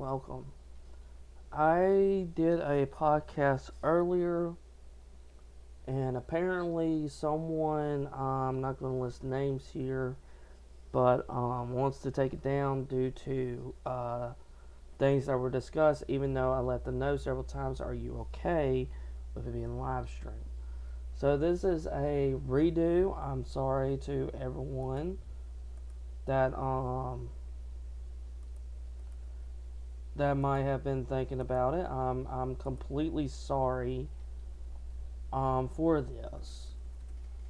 welcome. I did a podcast earlier, and apparently, someone, I'm not going to list names here, but wants to take it down due to things that were discussed, even though I let them know several times, are you okay with it being live streamed? So, this is a redo. I'm sorry to everyone that that might have been thinking about it. I'm completely sorry for this.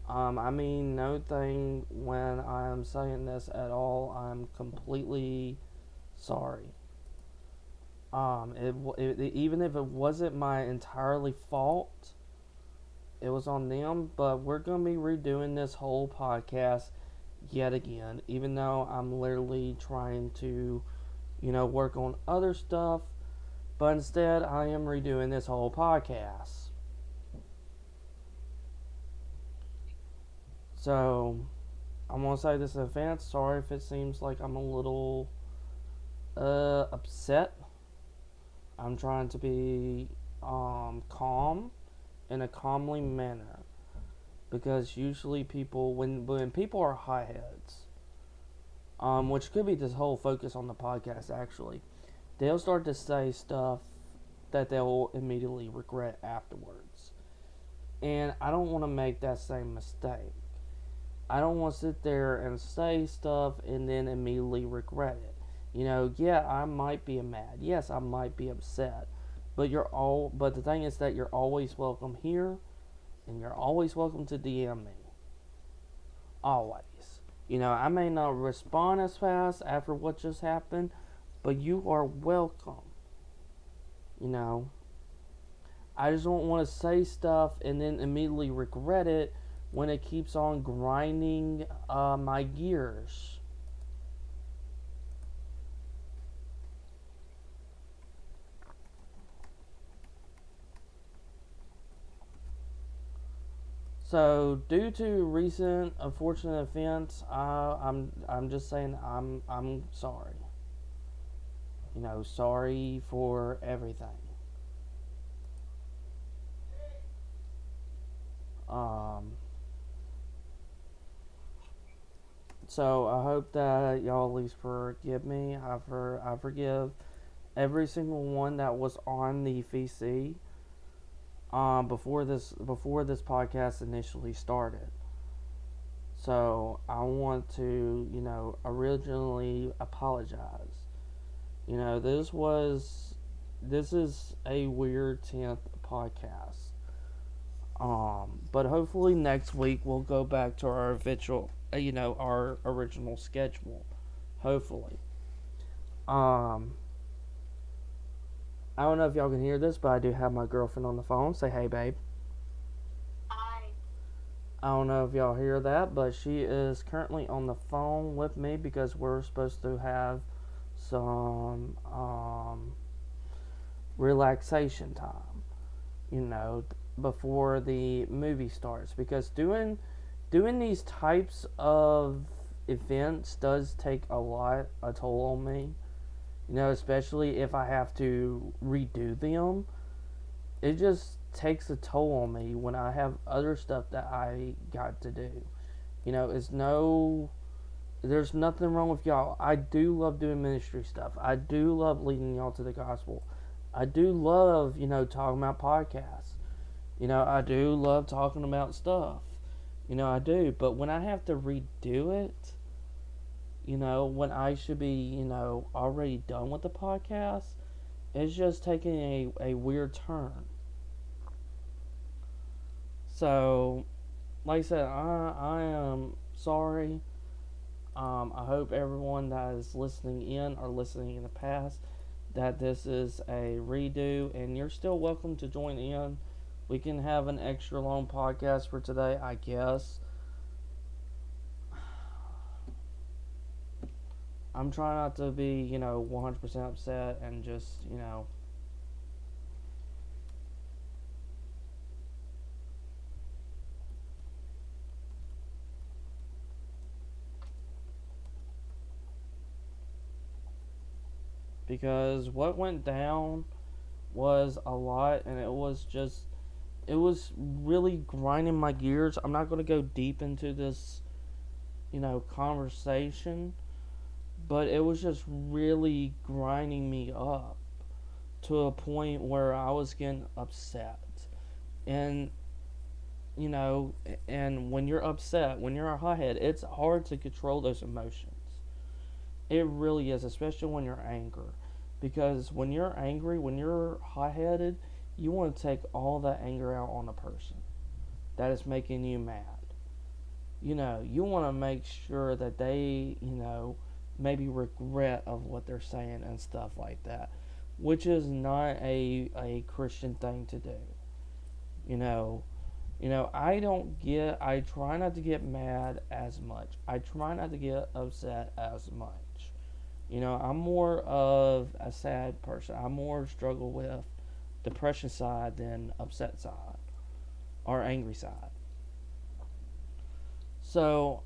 I mean no thing when I'm saying this at all. I'm completely sorry. Even if it wasn't my entirely fault, it was on them. But we're gonna be redoing this whole podcast yet again. Even though I'm literally trying to, work on other stuff, but instead I am redoing this whole podcast. So I'm gonna say this in advance. Sorry if it seems like I'm a little upset. I'm trying to be calm in a calmly manner because usually people when people are hotheads, which could be this whole focus on the podcast actually, they'll start to say stuff that they'll immediately regret afterwards, and I don't want to make that same mistake. I don't want to sit there and say stuff and then immediately regret it. Yeah, I might be mad. Yes, I might be upset. But the thing is that you're always welcome here, and you're always welcome to DM me. Always. I may not respond as fast after what just happened, but you are welcome. You know, I just don't want to say stuff and then immediately regret it when it keeps on grinding my gears. So, due to recent unfortunate events, I'm just saying I'm sorry. Sorry for everything. Um, so I hope that y'all at least forgive me. I forgive every single one that was on the VC before this podcast initially started. So I want to originally apologize. This is a weird 10th podcast. But hopefully next week we'll go back to our our original schedule. Hopefully. Um, I don't know if y'all can hear this, but I do have my girlfriend on the phone. Say hey, babe. I don't know if y'all hear that, but she is currently on the phone with me because we're supposed to have some relaxation time, you know, before the movie starts. Because doing these types of events does take a toll on me. Especially if I have to redo them. It just takes a toll on me when I have other stuff that I got to do. It's no. There's nothing wrong with y'all. I do love doing ministry stuff. I do love leading y'all to the gospel. I do love, talking about podcasts. I do love talking about stuff. I do. But when I have to redo it, when I should be, already done with the podcast, it's just taking a weird turn. So, like I said, I am sorry. I hope everyone that is listening in or listening in the past that this is a redo, and you're still welcome to join in. We can have an extra long podcast for today, I guess. I'm trying not to be, 100% upset and just, because what went down was a lot, and it was really grinding my gears. I'm not going to go deep into this, conversation, but it was just really grinding me up to a point where I was getting upset. And, you know, and when you're upset, when you're a hothead, it's hard to control those emotions. It really is, especially when you're angry. Because when you're angry, when you're hot-headed, you want to take all that anger out on a person that is making you mad. You want to make sure that they, maybe regret of what they're saying and stuff like that, which is not a Christian thing to do. You know, I try not to get mad as much. I try not to get upset as much. I'm more of a sad person. I more struggle with depression side than upset side or angry side. So,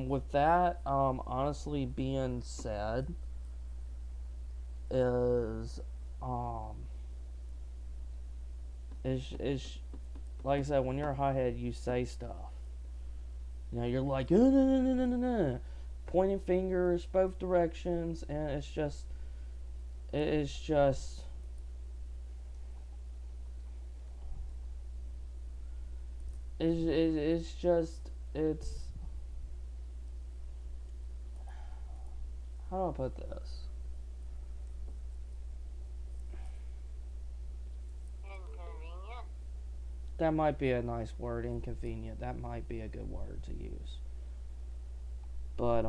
with that, honestly being said, is, um, is like I said, when you're a hothead, you say stuff. You're like, no, no, no, no, no, no, pointing fingers both directions, and it's just, it's just, it's just, it's, how do I put this? Inconvenient. That might be a nice word, inconvenient. That might be a good word to use. But,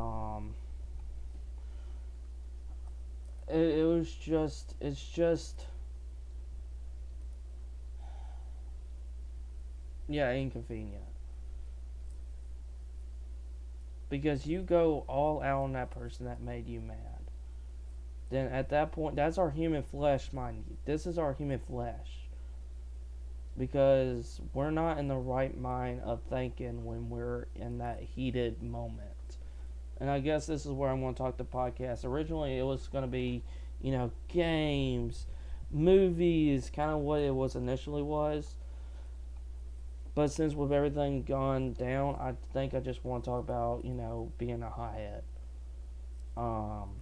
it was just, it's just, yeah, inconvenient. Because you go all out on that person that made you mad. Then at that point, that's our human flesh, mind you. This is our human flesh. Because we're not in the right mind of thinking when we're in that heated moment. And I guess this is where I'm going to talk the podcast. Originally, it was going to be, games, movies, kind of what it was initially was. But since with everything gone down, I think I just want to talk about, being a hothead. Um,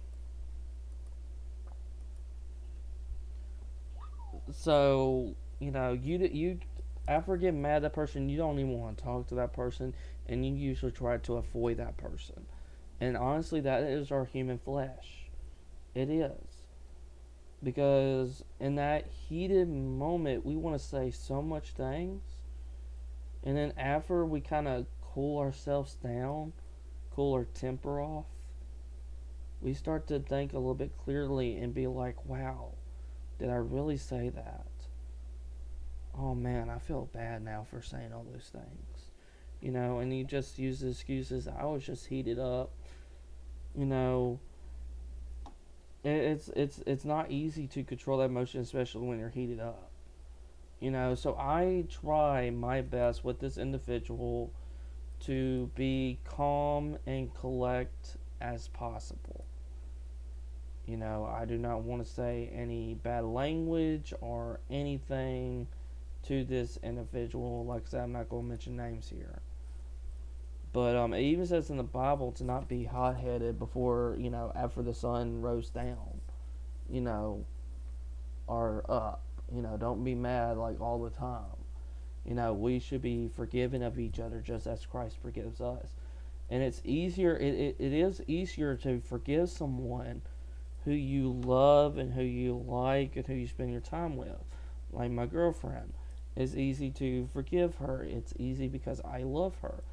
so, you after getting mad at that person, you don't even want to talk to that person, and you usually try to avoid that person. And honestly, that is our human flesh. It is. Because in that heated moment, we want to say so much things. And then after we kind of cool ourselves down, cool our temper off, we start to think a little bit clearly and be like, wow, did I really say that? Oh man, I feel bad now for saying all those things. And you just use the excuses. I was just heated up. You know, it's not easy to control that emotion, especially when you're heated up. So I try my best with this individual to be calm and collect as possible. I do not want to say any bad language or anything to this individual. Like I said, I'm not going to mention names here. But it even says in the Bible to not be hot headed before, after the sun rose down, or up. Don't be mad like all the time. We should be forgiving of each other just as Christ forgives us. And it's easier, it is easier to forgive someone who you love and who you like and who you spend your time with. Like my girlfriend. It's easy to forgive her. It's easy because I love her.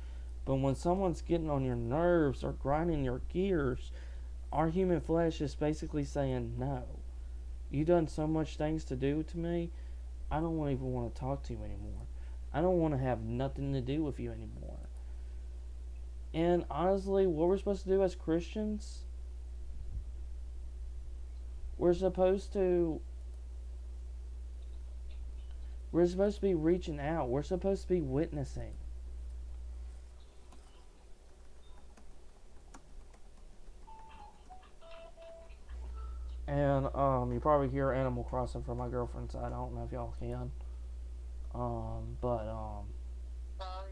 But when someone's getting on your nerves or grinding your gears, our human flesh is basically saying, no. You done so much things to do to me, I don't even want to talk to you anymore. I don't want to have nothing to do with you anymore. And honestly, what we're supposed to do as Christians, we're supposed to be reaching out. We're supposed to be witnessing. And you probably hear Animal Crossing from my girlfriend's side. I don't know if y'all can. But Sorry.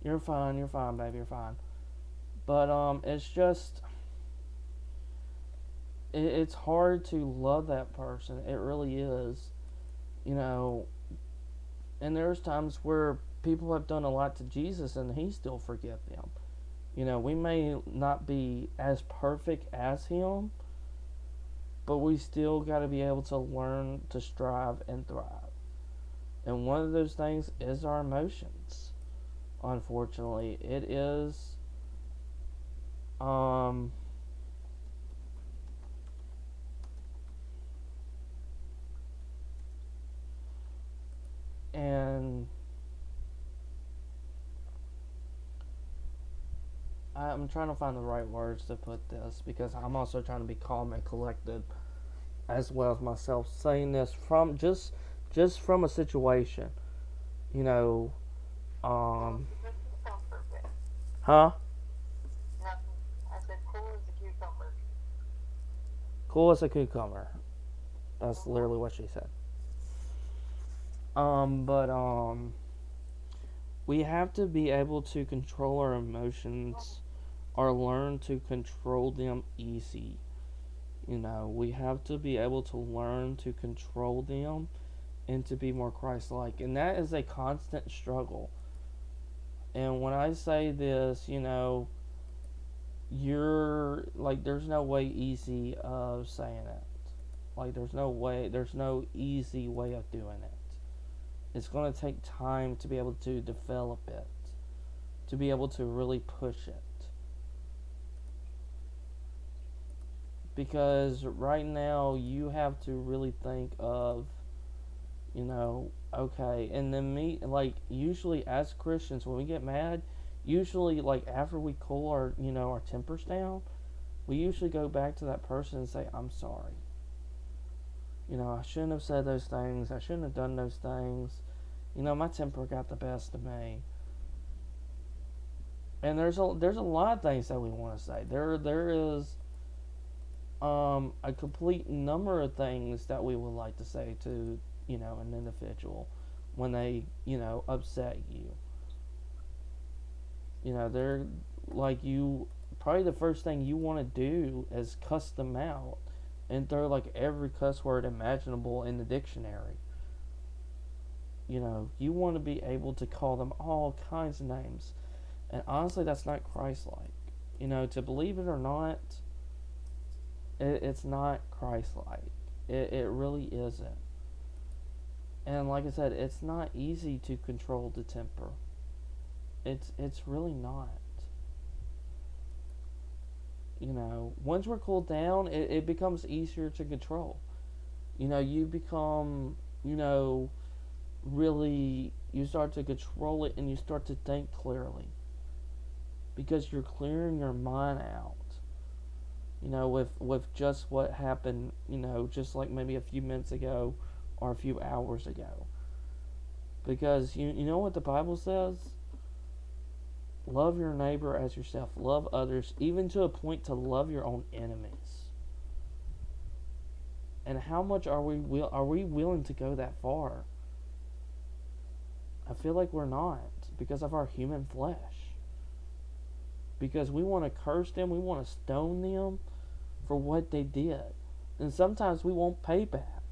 you're fine, baby, you're fine. But it's just it's hard to love that person. It really is, you know. And there's times where people have done a lot to Jesus, and He still forgive them. You know, we may not be as perfect as Him, but we still got to be able to learn to strive and thrive. And one of those things is our emotions. Unfortunately, it is. Um, and I'm trying to find the right words to put this because I'm also trying to be calm and collected as well as myself saying this from just from a situation, you know, um, Perfect. huh? Nothing. I said cool as a cucumber. Cool as a cucumber. That's literally what she said. But we have to be able to control our emotions or learn to control them easy. You know, we have to be able to learn to control them and to be more Christ-like, and that is a constant struggle. And when I say this, you know, you're like, there's no way easy of saying it. Like, there's no easy way of doing it. It's going to take time to be able to develop it, to be able to really push it. Because right now, you have to really think of, you know, okay, and then like, usually as Christians, when we get mad, usually, like, after we cool our, you know, our tempers down, we usually go back to that person and say, I'm sorry. You know, I shouldn't have said those things. I shouldn't have done those things. You know, my temper got the best of me. And there's a lot of things that we want to say. There is a complete number of things that we would like to say to, you know, an individual when they, you know, upset you. You know, they're like, you probably the first thing you want to do is cuss them out and throw like every cuss word imaginable in the dictionary. You know, you want to be able to call them all kinds of names. And honestly, that's not Christ-like. You know, to believe it or not, it's not Christ-like. It really isn't. And like I said, it's not easy to control the temper. It's really not. You know, once we're cooled down, it becomes easier to control. You know, you become, you know, really, you start to control it and you start to think clearly. Because you're clearing your mind out. You know, with just what happened, you know, just like maybe a few minutes ago or a few hours ago. Because you know what the Bible says? Love your neighbor as yourself. Love others, even to a point to love your own enemies. And how much are we willing to go that far? I feel like we're not, because of our human flesh. Because we want to curse them, we want to stone them for what they did. And sometimes we won't pay back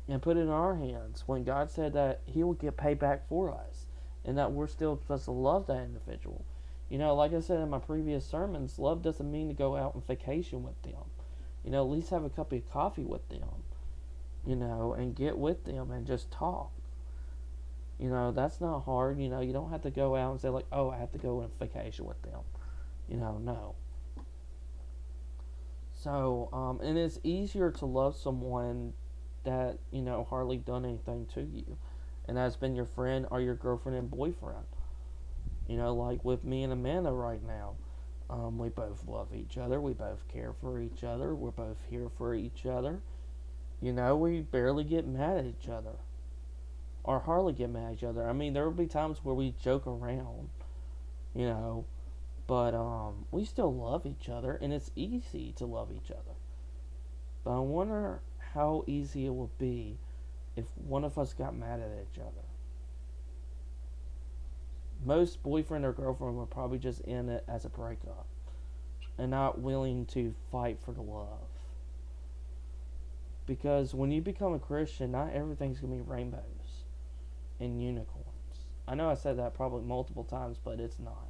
and put it in our hands when God said that He will get payback for us and that we're still supposed to love that individual. You know, like I said in my previous sermons, love doesn't mean to go out on vacation with them. You know, at least have a cup of coffee with them, you know, and get with them and just talk. You know, that's not hard. You know, you don't have to go out and say, like, oh, I have to go on vacation with them. You know, no. So, and it's easier to love someone that, you know, hardly done anything to you. And that's been your friend or your girlfriend and boyfriend. You know, like with me and Amanda right now. We both love each other. We both care for each other. We're both here for each other. You know, we barely get mad at each other. Or hardly get mad at each other. I mean, there will be times where we joke around, you know, but we still love each other, and it's easy to love each other. But I wonder how easy it would be if one of us got mad at each other. Most boyfriend or girlfriend would probably just end it as a breakup and not willing to fight for the love. Because when you become a Christian, not everything's going to be rainbows and unicorns. I know I said that probably multiple times, but it's not.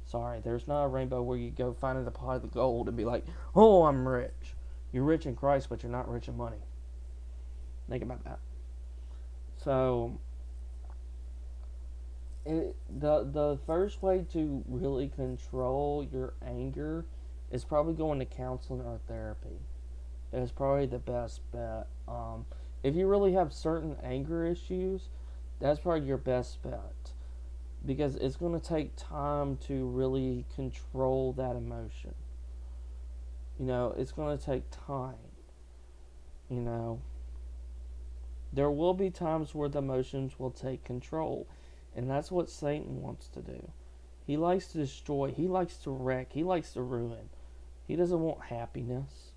Sorry, there's not a rainbow where you go find a pot of gold and be like, oh, I'm rich. You're rich in Christ, but you're not rich in money. Think about that. So, the first way to really control your anger is probably going to counseling or therapy. It's probably the best bet. If you really have certain anger issues, that's probably your best bet. Because it's going to take time to really control that emotion. It's going to take time. There will be times where the emotions will take control. And that's what Satan wants to do. He likes to destroy. He likes to wreck. He likes to ruin. He doesn't want happiness.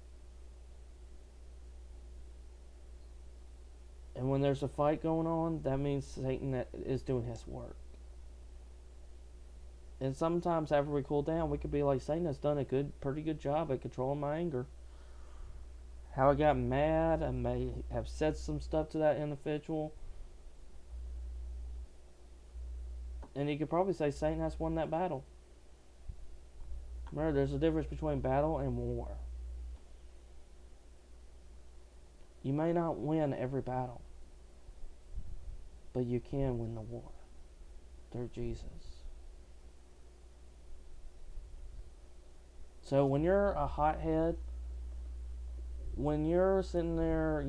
And when there's a fight going on, that means Satan is doing his work. And sometimes after we cool down, we could be like, Satan has done a pretty good job at controlling my anger. How I got mad, I may have said some stuff to that individual. And you could probably say Satan has won that battle. Remember, there's a difference between battle and war. You may not win every battle, but you can win the war through Jesus. So when you're a hothead, when you're sitting there,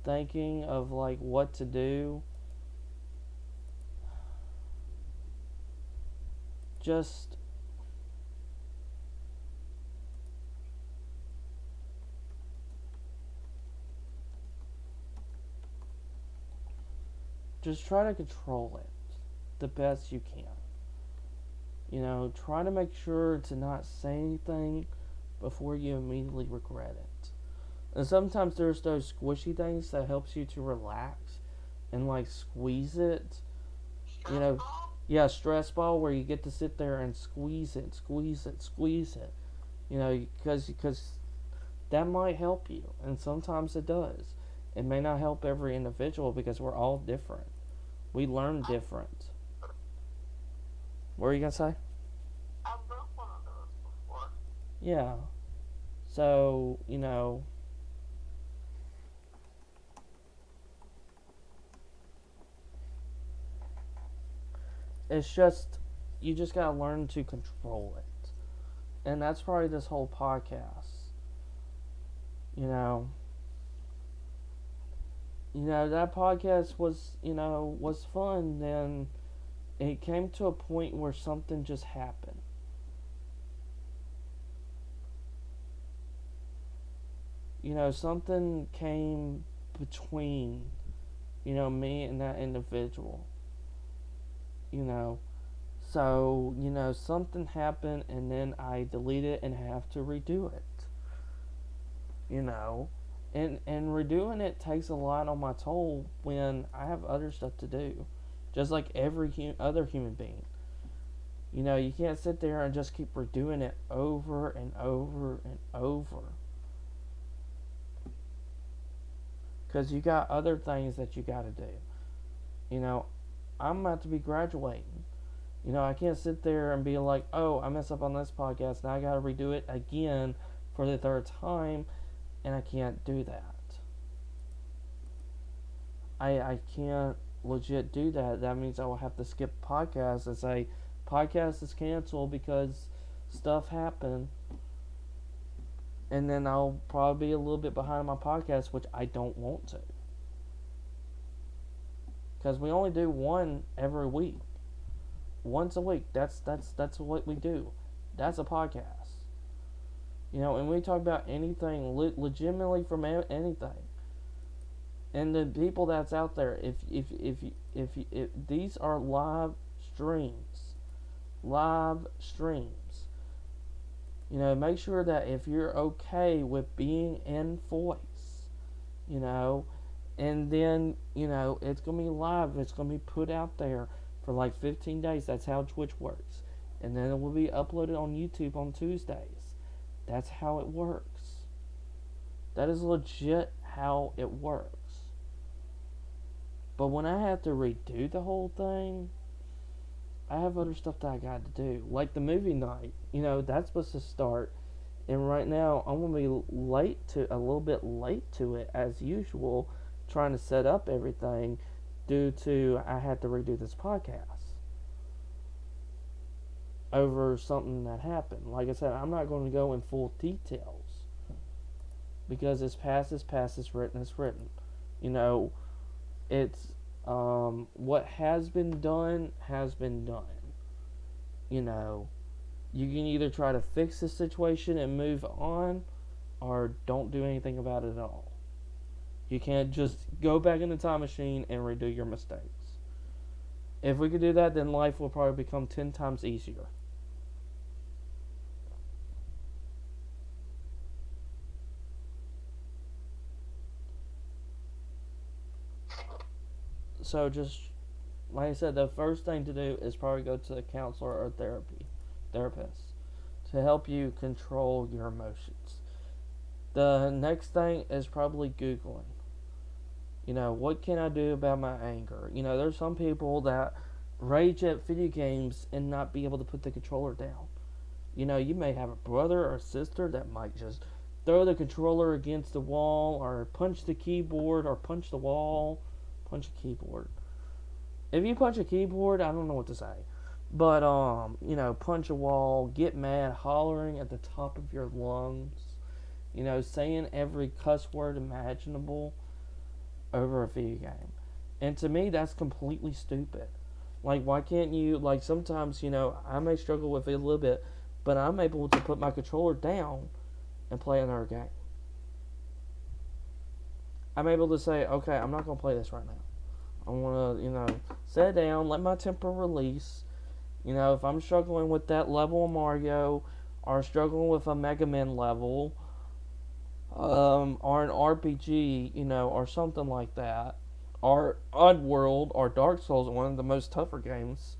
thinking of like what to do, just try to control it the best you can. Try to make sure to not say anything before you immediately regret it. And sometimes there's those squishy things that helps you to relax and like squeeze it. Yeah, stress ball where you get to sit there and squeeze it. Because that might help you, and sometimes it does. It may not help every individual because we're all different. We learn different. What are you gonna say? I've broke one of those before. Yeah. So, it's just, you just gotta learn to control it. And that's probably this whole podcast. That podcast was fun. Then it came to a point where something just happened. Something came between, me and that individual. So, something happened and then I deleted and have to redo it. And redoing it takes a lot on my toll when I have other stuff to do. Just like every other human being. You can't sit there and just keep redoing it over and over and over. Because you got other things that you got to do. I'm about to be graduating. I can't sit there and be like, oh, I messed up on this podcast. Now I got to redo it again for the third time. And I can't do that. I can't legit do that. That means I will have to skip podcasts and say, podcast is canceled because stuff happened. And then I'll probably be a little bit behind my podcast, which I don't want to. Because we only do one every week. Once a week. That's what we do. That's a podcast. And we talk about anything, legitimately from anything. And the people that's out there, if these are live streams. Make sure that if you're okay with being in voice, you know, and then, it's going to be live, it's going to be put out there for like 15 days. That's how Twitch works. And then it will be uploaded on YouTube on Tuesdays. That's how it works. That is legit how it works. But when I have to redo the whole thing, I have other stuff that I got to do. Like the movie night. That's supposed to start. And right now, I'm going to be a little bit late to it as usual, trying to set up everything due to I had to redo this podcast over something that happened. Like I said, I'm not going to go in full details because it's past, it's written, it's written. It's what has been done has been done. You can either try to fix the situation and move on, or don't do anything about it at all. You can't just go back in the time machine and redo your mistakes. If we could do that, then life will probably become 10 times easier. So just like I said, the first thing to do is probably go to a counselor or therapist to help you control your emotions. The next thing is probably Googling. What can I do about my anger? There's some people that rage at video games and not be able to put the controller down. You may have a brother or sister that might just throw the controller against the wall or punch the keyboard or punch the wall. Punch a keyboard. If you punch a keyboard, I don't know what to say. But, punch a wall, get mad, hollering at the top of your lungs, saying every cuss word imaginable over a video game. And to me, that's completely stupid. Like, why can't you, like, sometimes, I may struggle with it a little bit, but I'm able to put my controller down and play another game. I'm able to say, okay, I'm not going to play this right now. I want to, sit down, let my temper release. If I'm struggling with that level of Mario, or struggling with a Mega Man level, or an RPG, or something like that, or Oddworld, or Dark Souls, one of the most tougher games,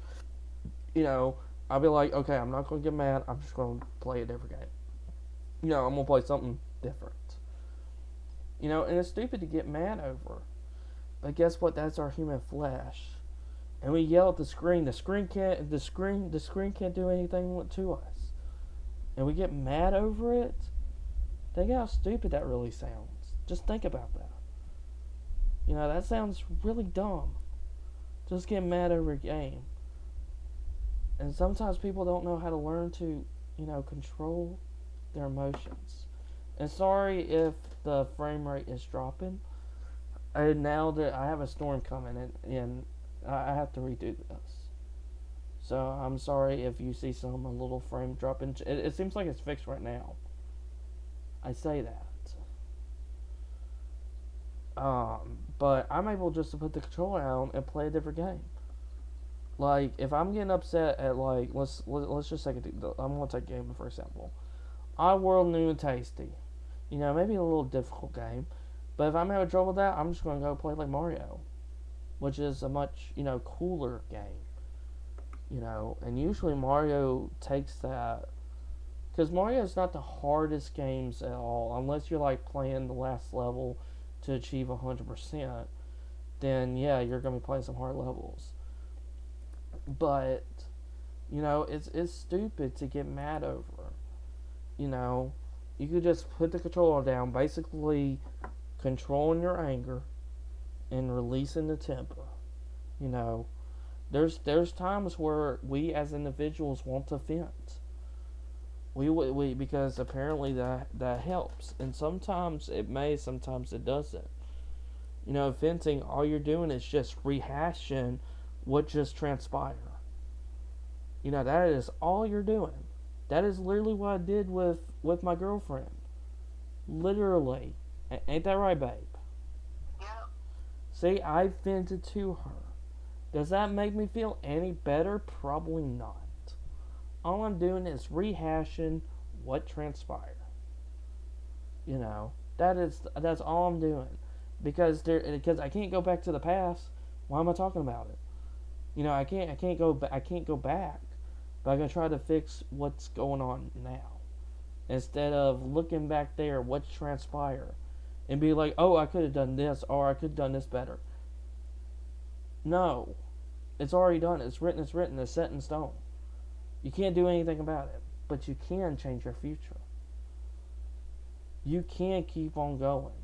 I'll be like, okay, I'm not going to get mad, I'm just going to play a different game. I'm going to play something different. And it's stupid to get mad over. But guess what? That's our human flesh. And we yell at the screen. The screen can't do anything to us. And we get mad over it. Think how stupid that really sounds. Just think about that. That sounds really dumb. Just get mad over a game. And sometimes people don't know how to learn to, control their emotions. And sorry if the frame rate is dropping. Now that I have a storm coming and I have to redo this. So I'm sorry if you see a little frame dropping. It seems like it's fixed right now. I say that. But I'm able just to put the controller down and play a different game. Like, if I'm getting upset at, like, let's just take I'm going to take a game for example. Oddworld New and Tasty. Maybe a little difficult game. But if I'm having trouble with that, I'm just going to go play like Mario. Which is a much, cooler game. And usually Mario takes that. Because Mario is not the hardest games at all. Unless you're like playing the last level to achieve 100%. Then yeah, you're going to be playing some hard levels. But, it's stupid to get mad over. You could just put the controller down, basically controlling your anger and releasing the temper. There's times where we as individuals want to vent. We because apparently that helps, and sometimes it may, sometimes it doesn't. Venting, all you're doing is just rehashing what just transpired. That is all you're doing. That is literally what I did with my girlfriend. Literally. Ain't that right, babe? Yep. See, I vented to her. Does that make me feel any better? Probably not. All I'm doing is rehashing what transpired. You know, that's all I'm doing, because I can't go back to the past. Why am I talking about it? You know, I can't go back, but I gotta try to fix what's going on now instead of looking back there what's transpired and be like, oh, I could have done this or I could have done this better. No, it's already done. It's written. It's set in stone. You can't do anything about it, but you can change your future. You can keep on going.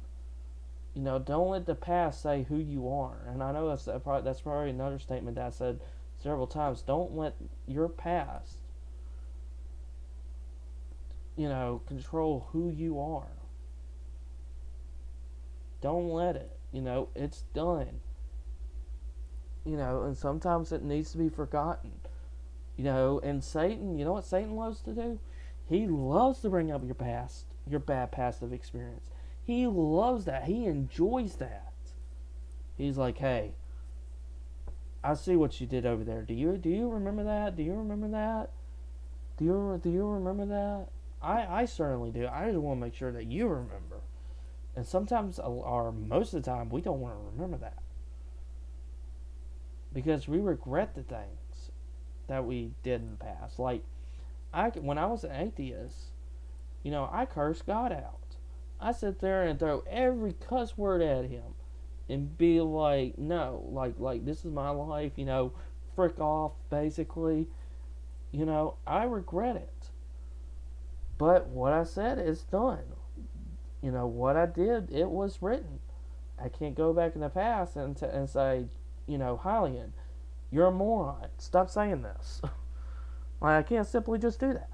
You know, don't let the past say who you are. And I know that's probably another statement that I said several times. Don't let your past, you know, control who you are. Don't let it. You know, it's done. You know, and sometimes it needs to be forgotten. You know, and Satan, you know what Satan loves to do? He loves to bring up your past, your bad past of experience. He loves that. He enjoys that. He's like, hey, I see what you did over there. Do you remember that? Do you remember that? Do you remember that? I certainly do. I just want to make sure that you remember. And sometimes, or most of the time, we don't want to remember that. Because we regret the things that we did in the past. Like, when I was an atheist, you know, I cursed God out. I sit there and throw every cuss word at him and be like, no, like this is my life, you know, frick off, basically. You know, I regret it. But what I said is done. You know, what I did, it was written. I can't go back in the past and say, you know, Hylian, you're a moron. Stop saying this. Like, I can't simply just do that.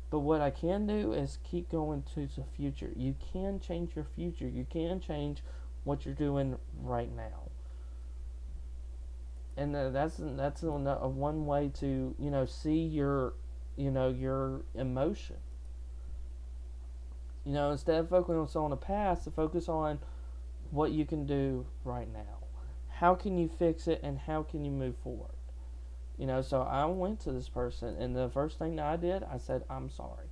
But what I can do is keep going to the future. You can change your future. You can change what you're doing right now. And that's one way to, you know, see your, you know, your emotion. You know, instead of focusing on the past, to focus on what you can do right now. How can you fix it and how can you move forward? You know, so I went to this person, and the first thing that I did, I said, I'm sorry.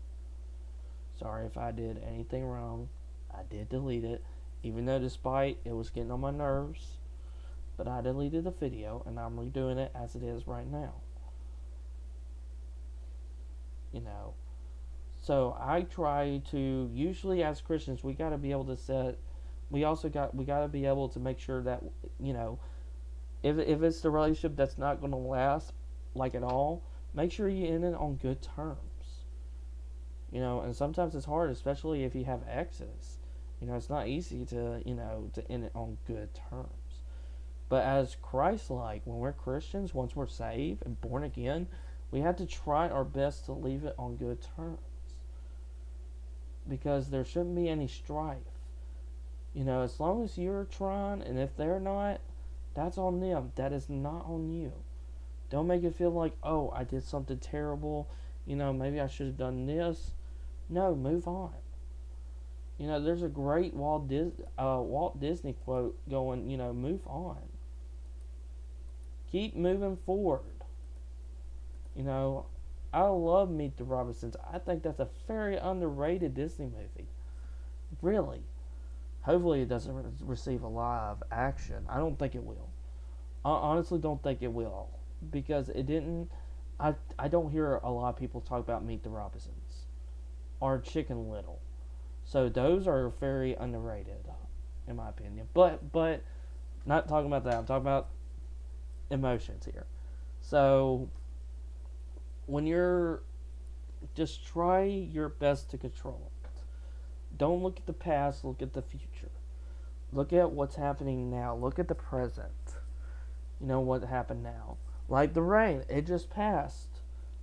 Sorry if I did anything wrong. I did delete it, even though despite it was getting on my nerves. But I deleted the video, and I'm redoing it as it is right now. You know, so I try to, usually as Christians, we got to be able to set, we got to be able to make sure that, you know, if it's the relationship that's not going to last, like, at all, make sure you end it on good terms. You know, and sometimes it's hard, especially if you have exes. You know, it's not easy to, you know, to end it on good terms. But as Christ-like, when we're Christians, once we're saved and born again, we have to try our best to leave it on good terms. Because there shouldn't be any strife. You know, as long as you're trying, and if they're not, that's on them. That is not on you. Don't make it feel like, oh, I did something terrible. You know, maybe I should have done this. No, move on. You know, there's a great Walt Disney quote going, you know, move on. Keep moving forward. You know, I love Meet the Robinsons. I think that's a very underrated Disney movie. Really. Hopefully it doesn't receive a lot of action. I don't think it will. I honestly don't think it will. Because it didn't... I don't hear a lot of people talk about Meet the Robinsons. Or Chicken Little. So those are very underrated, in my opinion. But not talking about that. I'm talking about emotions here. So when you're... just try your best to control it. Don't look at the past, look at the future. Look at what's happening now. Look at the present. You know what happened now. Like the rain, it just passed.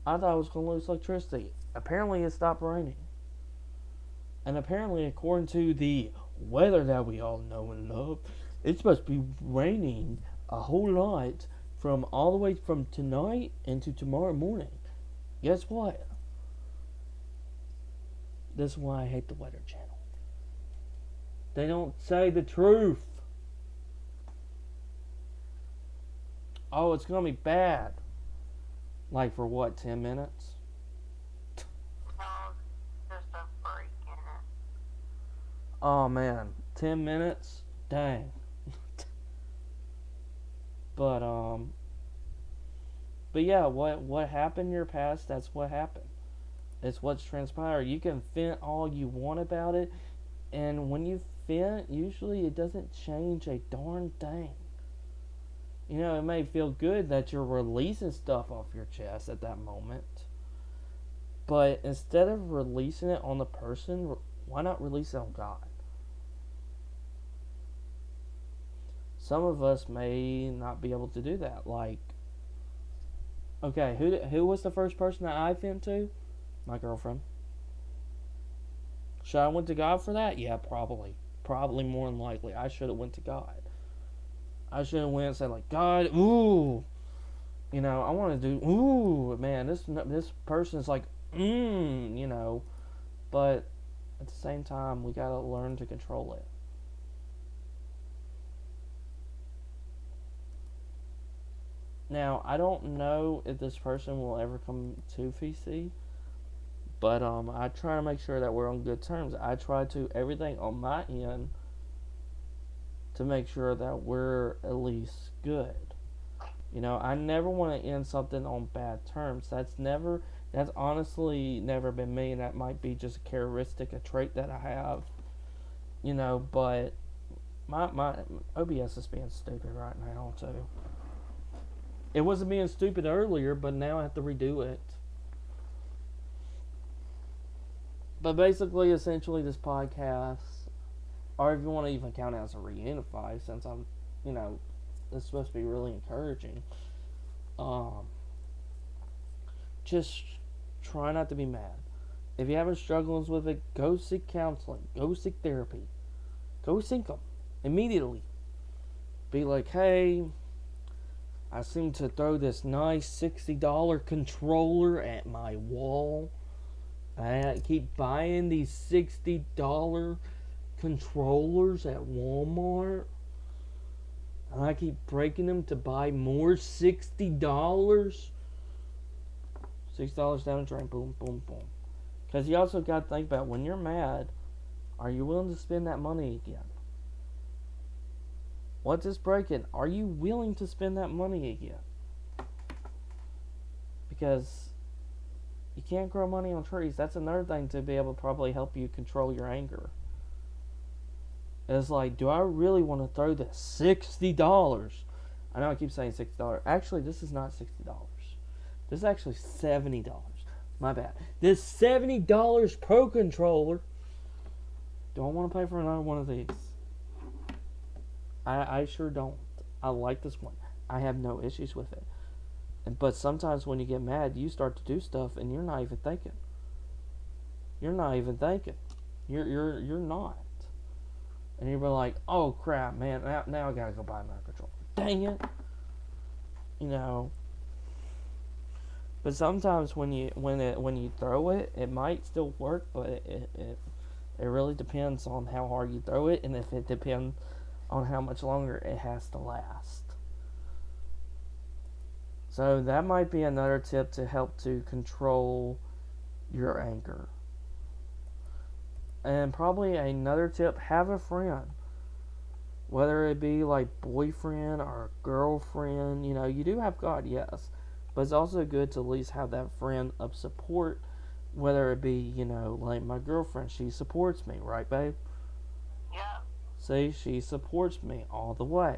I thought I was going to lose electricity. Apparently it stopped raining. And apparently, according to the weather that we all know and love, it's supposed to be raining a whole lot from all the way from tonight into tomorrow morning. Guess what? This is why I hate the Weather Channel. They don't say the truth. Oh, it's going to be bad. Like for what, 10 minutes? Oh man, 10 minutes? Dang. But but yeah, what happened in your past, that's what happened. It's what's transpired. You can vent all you want about it, and when you vent, usually it doesn't change a darn thing. You know, it may feel good that you're releasing stuff off your chest at that moment, but instead of releasing it on the person, why not release it on God? Some of us may not be able to do that. Like, okay, who was the first person that I vent to? My girlfriend. Should I went to God for that? Yeah, probably. Probably more than likely. I should have went to God. I should have went and said like, God, ooh, you know, I want to do, ooh, man, this person's like, you know, but at the same time, we gotta learn to control it. Now, I don't know if this person will ever come to VC, but I try to make sure that we're on good terms. I try to everything on my end to make sure that we're at least good. You know, I never want to end something on bad terms. That's honestly never been me, and that might be just a characteristic, a trait that I have. You know, but my OBS is being stupid right now too. It wasn't being stupid earlier, but now I have to redo it. But basically, essentially, this podcast, or if you want to even count it as a reunify, since I'm, you know, it's supposed to be really encouraging. Um, just try not to be mad. If you're having struggles with it, go seek counseling. Go seek therapy. Go seek them immediately. Be like, hey, I seem to throw this nice $60 controller at my wall. I keep buying these $60 controllers at Walmart. And I keep breaking them to buy more $60. $6 down the drain. Boom, boom, boom. Because you also got to think about when you're mad, are you willing to spend that money again? What's this breaking? Are you willing to spend that money again? Because you can't grow money on trees. That's another thing to be able to probably help you control your anger. It's like, do I really want to throw this $60? I know I keep saying $60. Actually, this is not $60. This is actually $70. My bad. This $70 Pro controller. Do I want to pay for another one of these? I sure don't. I like this one. I have no issues with it. But sometimes when you get mad, you start to do stuff and you're not even thinking. You're not even thinking. You're not. And you're like, oh crap, man, now I gotta go buy another controller. Dang it. You know. But sometimes when you throw it, it might still work, but it really depends on how hard you throw it, and if it depends on how much longer it has to last. So that might be another tip to help to control your anger. And probably another tip, have a friend. Whether it be like boyfriend or girlfriend, you know, you do have God, yes. But it's also good to at least have that friend of support. Whether it be, you know, like my girlfriend, she supports me, right, babe? Yeah. See, she supports me all the way.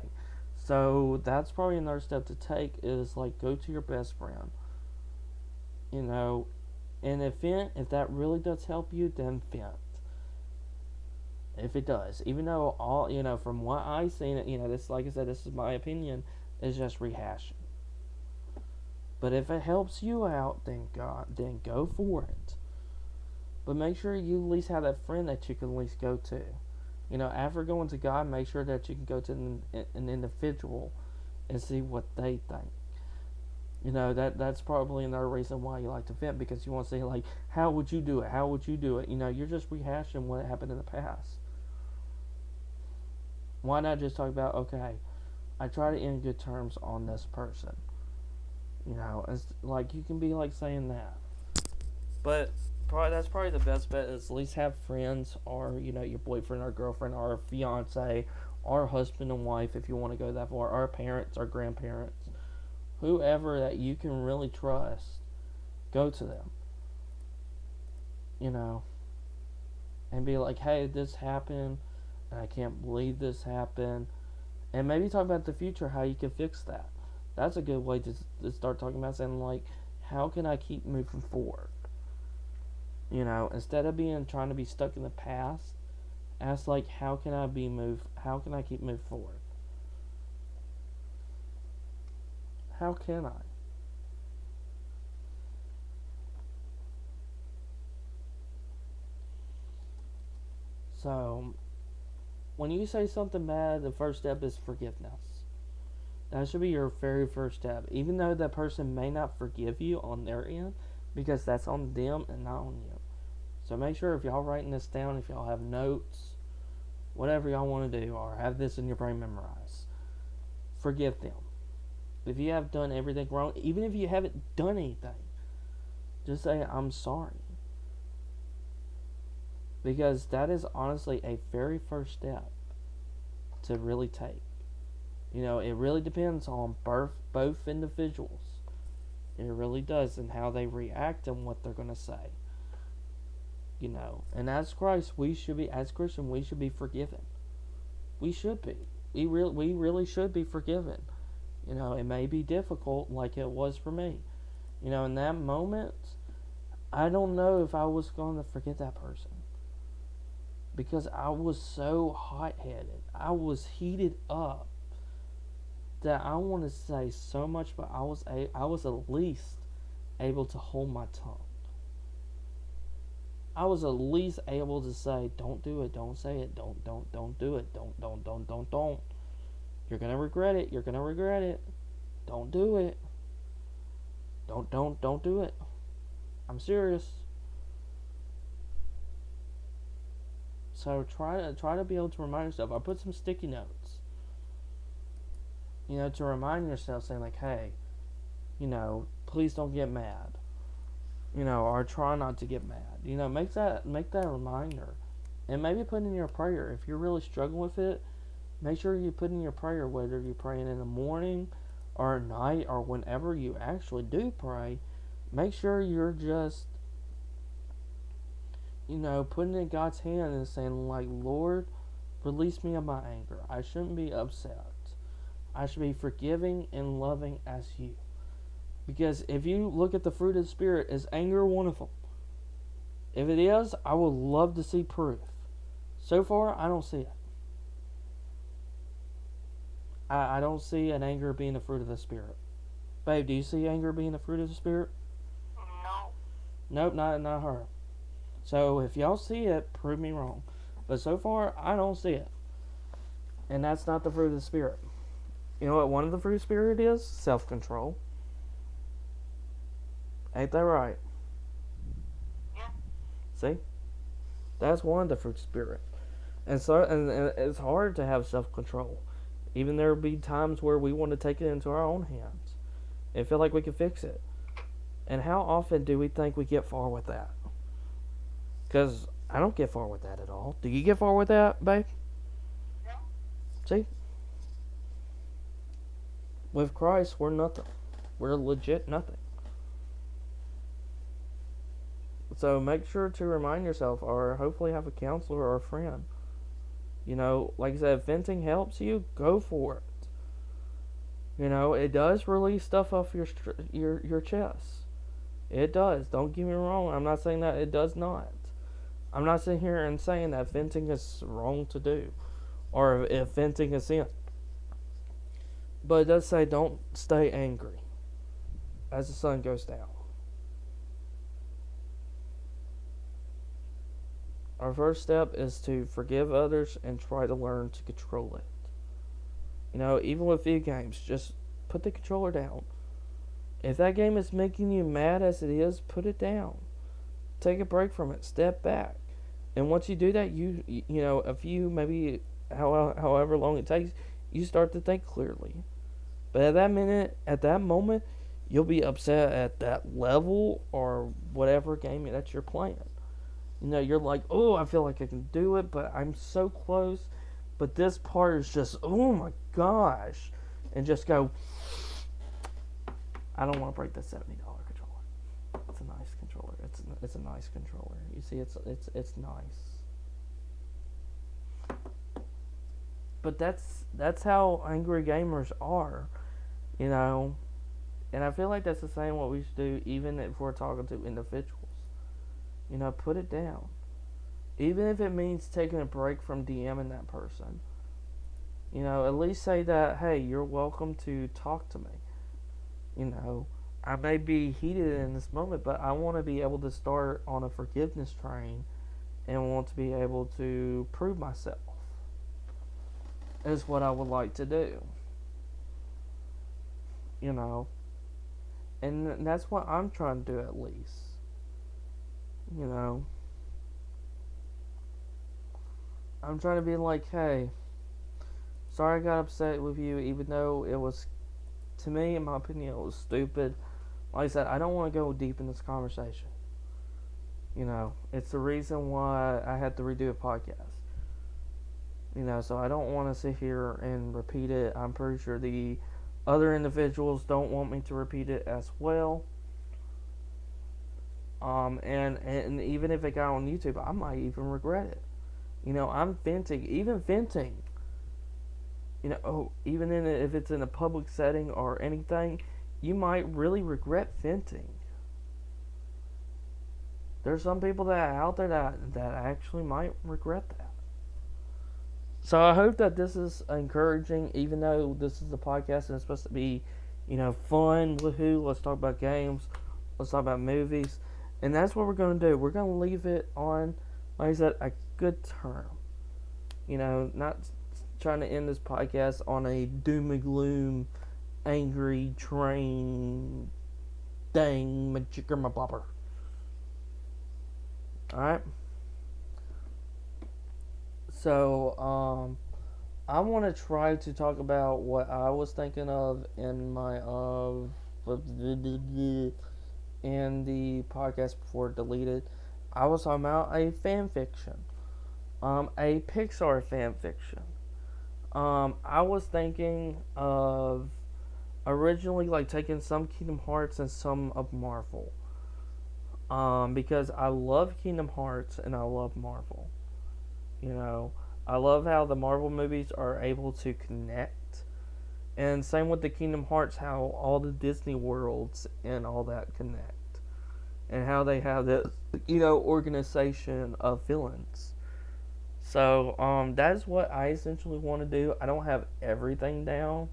So that's probably another step to take is like go to your best friend. You know, and if that really does help you, then vent. If it does, even though all, you know, from what I've seen it, you know, this, like I said, this is my opinion, is just rehashing. But if it helps you out, then go for it. But make sure you at least have that friend that you can at least go to. You know, after going to God, make sure that you can go to an individual and see what they think. You know, that's probably another reason why you like to vent, because you want to say, like, how would you do it? How would you do it? You know, you're just rehashing what happened in the past. Why not just talk about, okay, I try to end good terms on this person. You know, it's like you can be like saying that. But that's probably the best bet. Is at least have friends, or your boyfriend or girlfriend or fiance, or husband and wife, if you want to go that far, or parents or grandparents, whoever that you can really trust. Go to them, and be like, hey, this happened, and I can't believe this happened, and maybe talk about the future, how you can fix that. That's a good way to start talking about, saying like, how can I keep moving forward? Instead of trying to be stuck in the past, ask like, how can I keep moving forward? How can I? So, when you say something bad, the first step is forgiveness. That should be your very first step. Even though that person may not forgive you on their end, because that's on them and not on you. So make sure if y'all writing this down, if y'all have notes, whatever y'all want to do, or have this in your brain memorized, forgive them. If you have done everything wrong, even if you haven't done anything, just say, I'm sorry. Because that is honestly a very first step to really take. It really depends on both individuals. It really does, and how they react and what they're going to say. And as Christ, as Christian, we should be forgiven. We should be. We really should be forgiven. It may be difficult, like it was for me. In that moment, I don't know if I was going to forget that person. Because I was so hot-headed. I was heated up. That I want to say so much, but I was at least able to hold my tongue. I was at least able to say, don't do it, don't say it, don't do it, don't. You're gonna regret it, Don't do it. Don't do it. I'm serious. So try to be able to remind yourself. I put some sticky notes. To remind yourself, saying like, hey, please don't get mad. Or try not to get mad. Make that a reminder. And maybe put in your prayer. If you're really struggling with it, make sure you put in your prayer, whether you're praying in the morning or at night or whenever you actually do pray. Make sure you're just, putting it in God's hand and saying like, Lord, release me of my anger. I shouldn't be upset. I should be forgiving and loving as you. Because if you look at the fruit of the Spirit, is anger one of them? If it is, I would love to see proof. So far, I don't see it. I don't see an anger being the fruit of the Spirit. Babe, do you see anger being the fruit of the Spirit? No. Nope, not her. So if y'all see it, prove me wrong. But so far, I don't see it. And that's not the fruit of the Spirit. You know what one of the fruit of the Spirit is? Self-control. Ain't that right? Yeah. See? That's one of the fruits of the Spirit. And it's hard to have self-control. Even there will be times where we want to take it into our own hands and feel like we can fix it. And how often do we think we get far with that? Because I don't get far with that at all. Do you get far with that, babe? No. See? With Christ, we're nothing. We're legit nothing. So make sure to remind yourself, or hopefully have a counselor or a friend. Like I said, if venting helps you, go for it. It does release stuff off your chest. It does. Don't get me wrong. I'm not saying that it does not. I'm not sitting here and saying that venting is wrong to do, or if venting is sin. But it does say don't stay angry as the sun goes down. Our first step is to forgive others and try to learn to control it. Even with video games, just put the controller down. If that game is making you mad as it is, put it down. Take a break from it. Step back. And once you do that, a few, maybe however long it takes, you start to think clearly. But at that moment, you'll be upset at that level or whatever game that you're playing. You're like, oh, I feel like I can do it, but I'm so close. But this part is just, oh my gosh. And just go, I don't want to break that $70 controller. It's a nice controller. It's a nice controller. You see, it's nice. But that's how angry gamers are, you know. And I feel like that's the same what we should do, even if we're talking to individuals. Put it down. Even if it means taking a break from DMing that person. At least say that, hey, you're welcome to talk to me. I may be heated in this moment, but I want to be able to start on a forgiveness train and want to be able to prove myself. Is what I would like to do. And that's what I'm trying to do at least. I'm trying to be like, hey, sorry I got upset with you, even though it was, to me, in my opinion, it was stupid. Like I said, I don't want to go deep in this conversation. It's the reason why I had to redo a podcast. So I don't want to sit here and repeat it. I'm pretty sure the other individuals don't want me to repeat it as well. And even if it got on YouTube, I might even regret it. I'm venting, even venting. Even if it's in a public setting or anything, you might really regret venting. There's some people that are out there that actually might regret that. So I hope that this is encouraging, even though this is a podcast and it's supposed to be, fun, woohoo, let's talk about games, let's talk about movies. And that's what we're going to do. We're going to leave it on, like I said, a good term. Not trying to end this podcast on a doom and gloom, angry train, dang, majigger, my blubber. Alright? So, I want to try to talk about what I was thinking of in my in the podcast before deleted. I was talking about a fan fiction, a Pixar fan fiction. I was thinking of originally like taking some Kingdom Hearts and some of Marvel, because I love Kingdom Hearts and I love Marvel. I love how the Marvel movies are able to connect. And same with the Kingdom Hearts, how all the Disney worlds and all that connect. And how they have this, organization of villains. So, that's what I essentially want to do. I don't have everything down,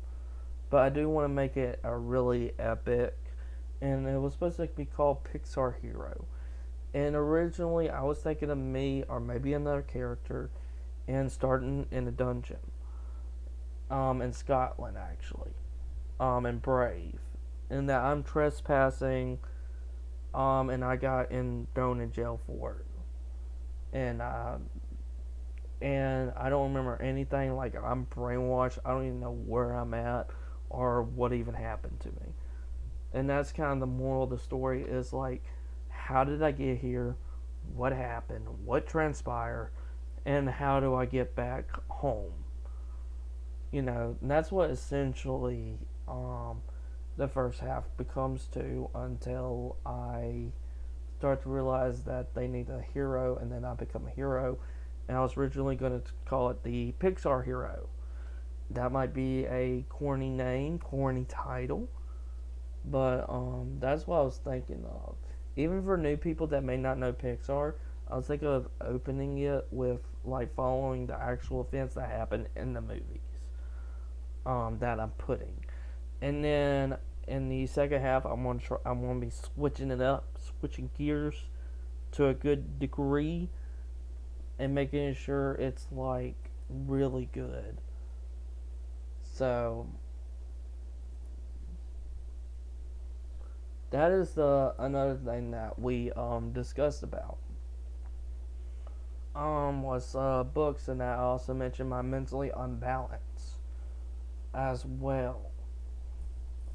but I do want to make it a really epic. And it was supposed to be called Pixar Hero. And originally, I was thinking of me or maybe another character and starting in a dungeon. In Scotland, actually. And Brave. And that I'm trespassing, and I got thrown in jail for it. And I don't remember anything. Like, I'm brainwashed. I don't even know where I'm at or what even happened to me. And that's kind of the moral of the story is like, how did I get here? What happened? What transpired? And how do I get back home? And that's what essentially the first half becomes to, until I start to realize that they need a hero, and then I become a hero. And I was originally going to call it the Pixar Hero. That might be a corny name, corny title, but that's what I was thinking of. Even for new people that may not know Pixar, I was thinking of opening it with like following the actual events that happen in the movies that I'm putting, and then in the second half, I'm gonna be switching it up, switching gears to a good degree, and making sure it's like really good. So that is another thing that we discussed about. Was books, and I also mentioned my mentally unbalanced as well.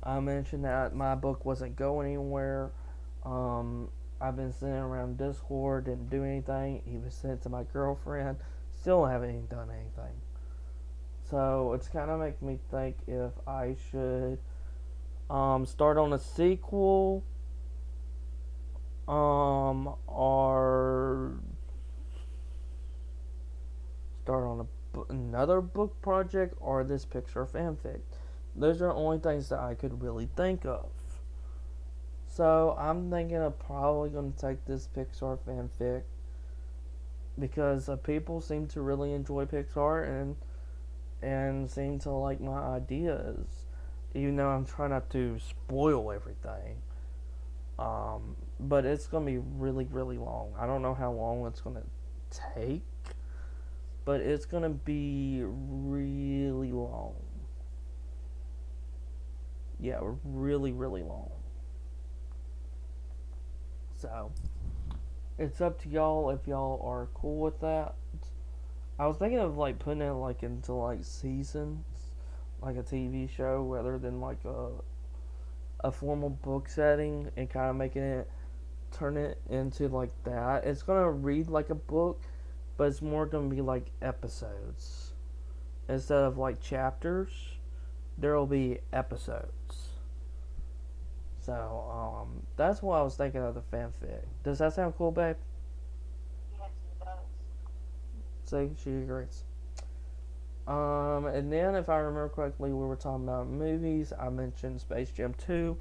I mentioned that my book wasn't going anywhere. Um, I've been sitting around Discord, didn't do anything. He was sent to my girlfriend, still haven't done anything. So it's kind of making me think if I should start on a sequel, or start on another book project, or this Pixar fanfic. Those are the only things that I could really think of. So I'm thinking of probably going to take this Pixar fanfic because people seem to really enjoy Pixar and seem to like my ideas. Even though I'm trying not to spoil everything. But it's going to be really, really long. I don't know how long it's going to take, but it's going to be really long. Yeah, really, really long. So, it's up to y'all if y'all are cool with that. I was thinking of like putting it like into like seasons, like a TV show rather than like a formal book setting and kind of making it turn it into like that. It's gonna read like a book, but it's more gonna be like episodes instead of like chapters. There will be episodes. So that's what I was thinking of the fanfic. Does that sound cool, babe? Yes, it does. See, she agrees. And then if I remember correctly, we were talking about movies. I mentioned Space Jam 2.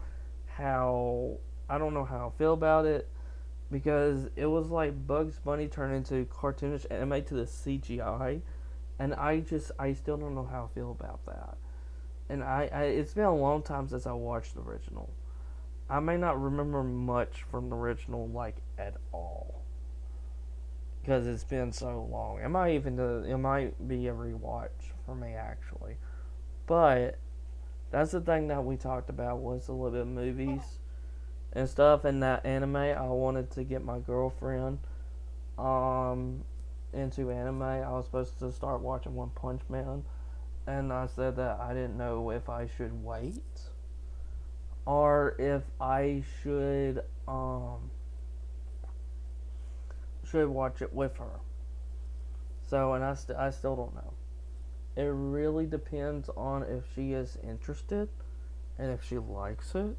How I don't know how I feel about it because it was like Bugs Bunny turned into cartoonish anime to the CGI, and I still don't know how I feel about that. And it's been a long time since I watched the original. I may not remember much from the original like at all because it's been so long. It might be a rewatch for me actually, but that's the thing that we talked about was a little bit of movies and stuff. In that anime, I wanted to get my girlfriend um into anime. I was supposed to start watching One Punch Man, and I said that I didn't know if I should wait or if I should watch it with her. So, and I still don't know. It really depends on if she is interested and if she likes it.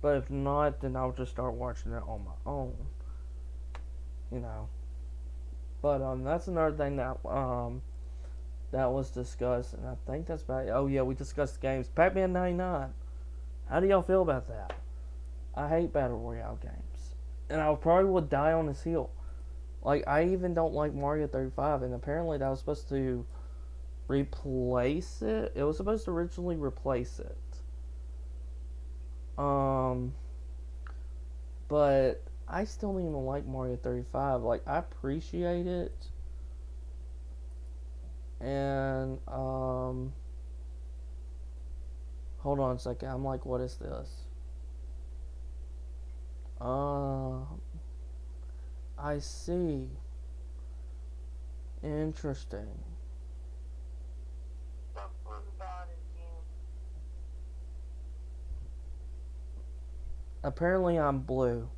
But if not, then I'll just start watching it on my own. You know. But that's another thing that was discussed, and I think that's about it. Oh yeah, we discussed games. Pac-Man 99. How do y'all feel about that? I hate battle royale games, and I probably would die on this hill. Like I even don't like Mario 35, and apparently that was supposed to replace it. It was supposed to originally replace it. Um, but I still don't even like Mario 35. Like I appreciate it, and hold on a second. I'm like, what is this? I see. Interesting. The blue dot is you. Apparently, I'm blue.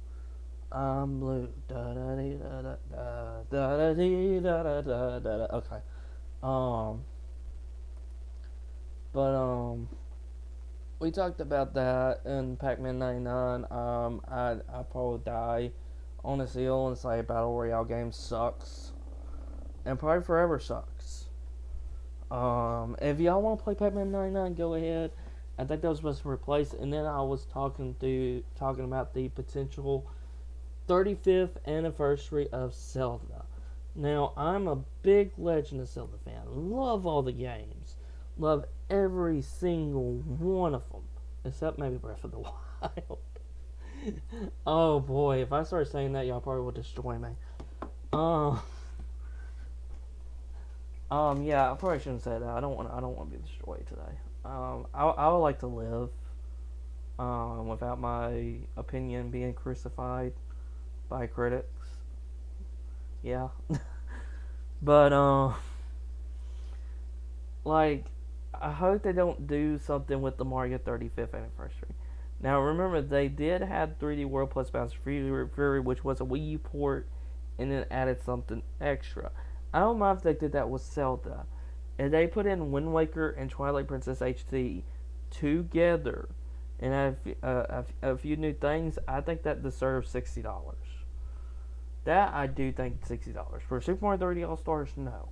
I'm blue. Da da dee da da da da da dee da da da da da. Okay. Um, but we talked about that in Pac-Man 99. I probably die on this hill and say battle royale game sucks, and probably forever sucks. If y'all want to play Pac-Man 99, go ahead. I think that was supposed to replace it. And then I was talking about the potential 35th anniversary of Zelda. Now, I'm a big Legend of Zelda fan. Love all the games. Love every single one of them. Except maybe Breath of the Wild. Oh boy, if I start saying that, y'all probably will destroy me. Um, yeah, I probably shouldn't say that. I don't want to be destroyed today. I would like to live, without my opinion being crucified by critics. Yeah. But, like, I hope they don't do something with the Mario 35th anniversary. Now remember, they did have 3D World plus Bowser Fury, which was a Wii U port, and then added something extra. I don't mind if they did that with Zelda. If they put in Wind Waker and Twilight Princess HD together and add a few new things, I think that deserves $60. That I do think $60 for Super Mario 3D All Stars. No,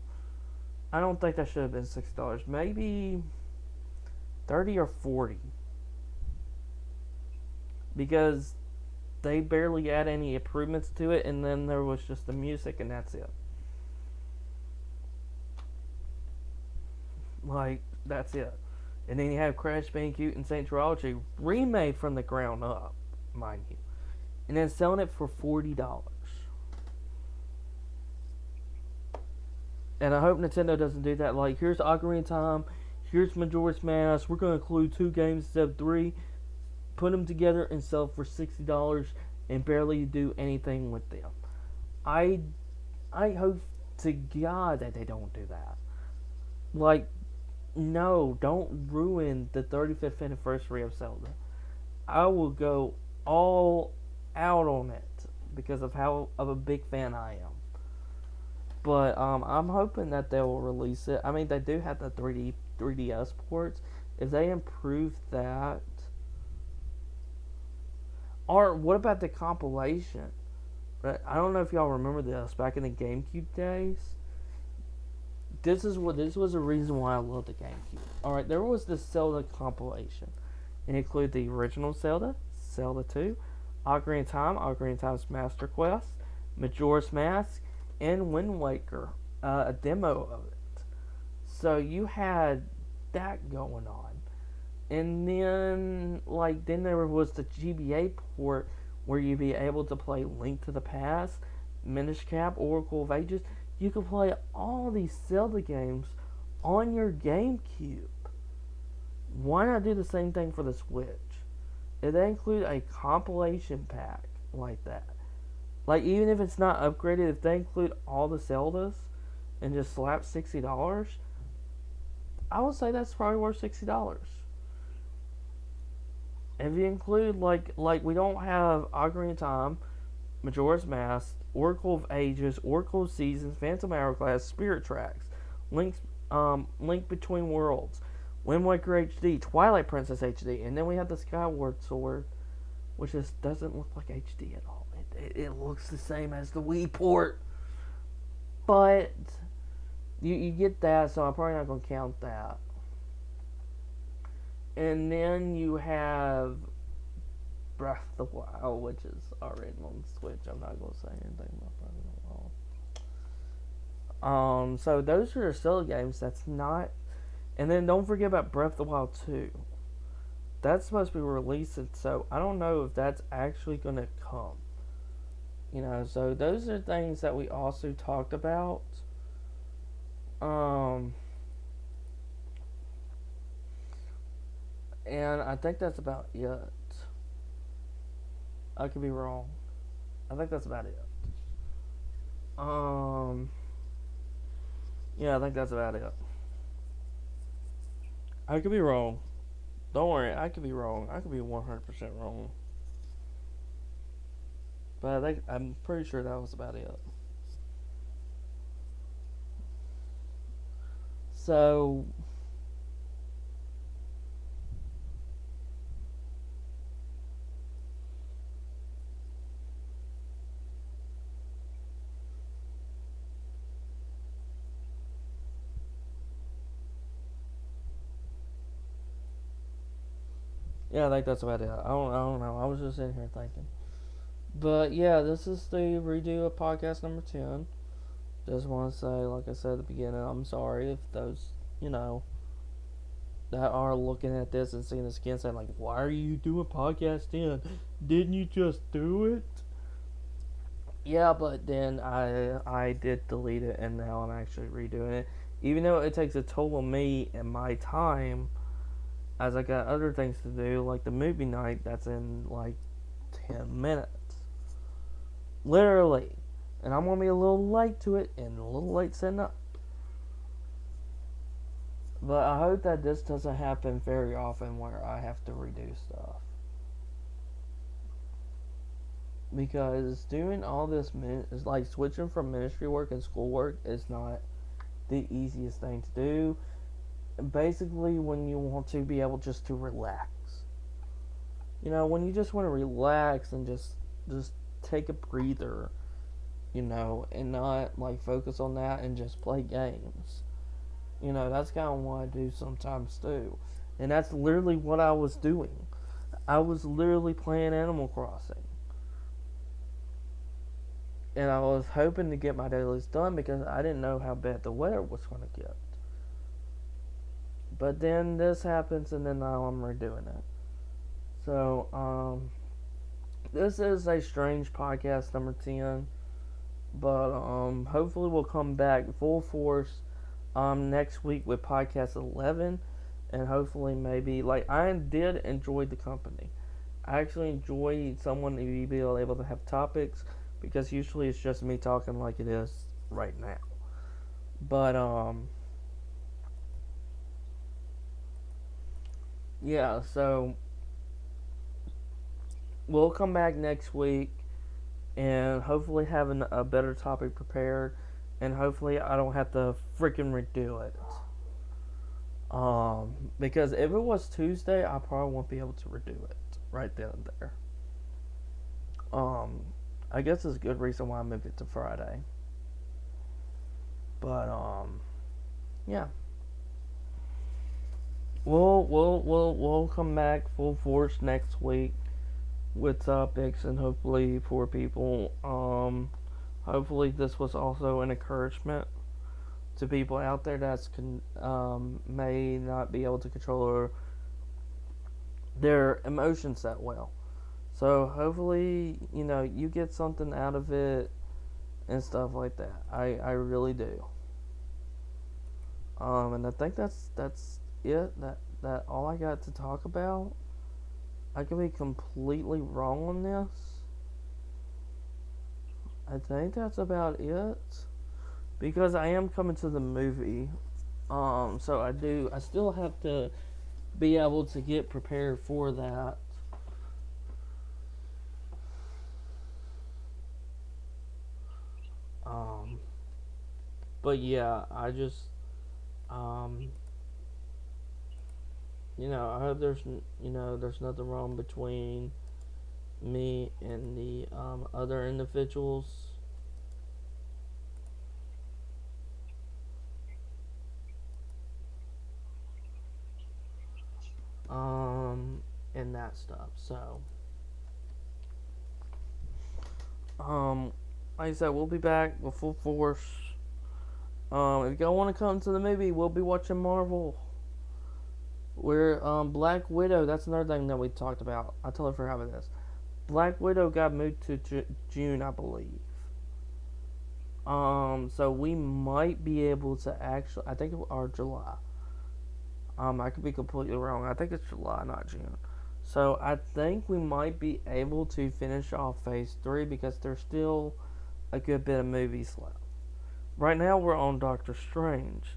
I don't think that should have been $60. Maybe 30 or 40, because they barely add any improvements to it, and then there was just the music, and that's it. Like, that's it. And then you have Crash Bandicoot and Saint Trilogy remade from the ground up, mind you, and then selling it for $40. And I hope Nintendo doesn't do that. Like, here's Ocarina of Time, here's Majora's Mask. We're gonna include 2 games instead of 3. Put them together and sell for $60 and barely do anything with them. I hope to God that they don't do that. Like, no, don't ruin the 35th anniversary of Zelda. I will go all out on it because of how of a big fan I am. But I'm hoping that they will release it. I mean, they do have the 3DS ports. If they improve that, or what about the compilation? I don't know if y'all remember this back in the GameCube days. This was a reason why I love the GameCube. All right, there was this Zelda compilation. It included the original Zelda, Zelda 2, Ocarina of Time's Master Quest, Majora's Mask, and Wind Waker, a demo of it. So you had that going on. And then, then there was the GBA port where you'd be able to play Link to the Past, Minish Cap, Oracle of Ages. You could play all these Zelda games on your GameCube. Why not do the same thing for the Switch? If they include a compilation pack like that, like even if it's not upgraded, if they include all the Zeldas and just slap $60, I would say that's probably worth $60. If you include like we don't have Ocarina of Time, Majora's Mask, Oracle of Ages, Oracle of Seasons, Phantom Hourglass, Spirit Tracks, Link Between Worlds, Wind Waker HD, Twilight Princess HD, and then we have the Skyward Sword, which just doesn't look like HD at all. It looks the same as the Wii port, but you get that, so I'm probably not going to count that. And then you have Breath of the Wild, which is already on the Switch. I'm not going to say anything about Breath of the Wild. So those are still games that's not. And then don't forget about Breath of the Wild 2. That's supposed to be releasing, so I don't know if that's actually going to come. So those are things that we also talked about. And I think that's about it. I could be wrong. I think that's about it. Yeah, I think that's about it. I could be wrong. Don't worry, I could be wrong. I could be 100% wrong. But I'm pretty sure that was about it. So, yeah, I think that's about it. I don't know. I was just sitting here thinking. But yeah, this is the redo of podcast number 10. Just want to say, like I said at the beginning, I'm sorry if those, that are looking at this and seeing this again saying, like, why are you doing podcast 10? Didn't you just do it? Yeah, but then I did delete it, and now I'm actually redoing it. Even though it takes a toll on me and my time, as I got other things to do, like the movie night that's in like 10 minutes. Literally. And I'm going to be a little late to it and a little late setting up. But I hope that this doesn't happen very often where I have to redo stuff. Because doing all this is like switching from ministry work and school work is not the easiest thing to do. Basically, when you want to be able just to relax, when you just want to relax and just take a breather, and not like focus on that and just play games. That's kind of what I do sometimes too, and that's literally what I was doing. I was literally playing Animal Crossing. And I was hoping to get my dailies done because I didn't know how bad the weather was going to get. But then this happens, and then now I'm redoing it. So, this is a strange podcast number 10. But hopefully we'll come back full force next week with podcast 11. And hopefully maybe, like, I did enjoy the company. I actually enjoy someone to be able to have topics, because usually it's just me talking like it is right now. But yeah, so we'll come back next week and hopefully have a better topic prepared, and hopefully I don't have to freaking redo it. Because if it was Tuesday, I probably won't be able to redo it right then and there. I guess it's a good reason why I moved it to Friday. But yeah. We'll come back full force next week with topics, and hopefully for people. Hopefully this was also an encouragement to people out there that may not be able to control their emotions that well. So hopefully you get something out of it and stuff like that. I really do. And I think that's it. That all I got to talk about. I could be completely wrong on this. I think that's about it. Because I am coming to the movie. So I still have to be able to get prepared for that. But yeah, I just, I hope there's nothing wrong between me and the other individuals. And that stuff. So, like I said, we'll be back with full force. If y'all want to come to the movie, we'll be watching Marvel. We're Black Widow. That's another thing that we talked about. I totally forgot about this. Black Widow got moved to June, I believe. So we might be able to actually, I think or July. I could be completely wrong. I think it's July, not June. So I think we might be able to finish off Phase 3 because there's still a good bit of movies left. Right now we're on Doctor Strange.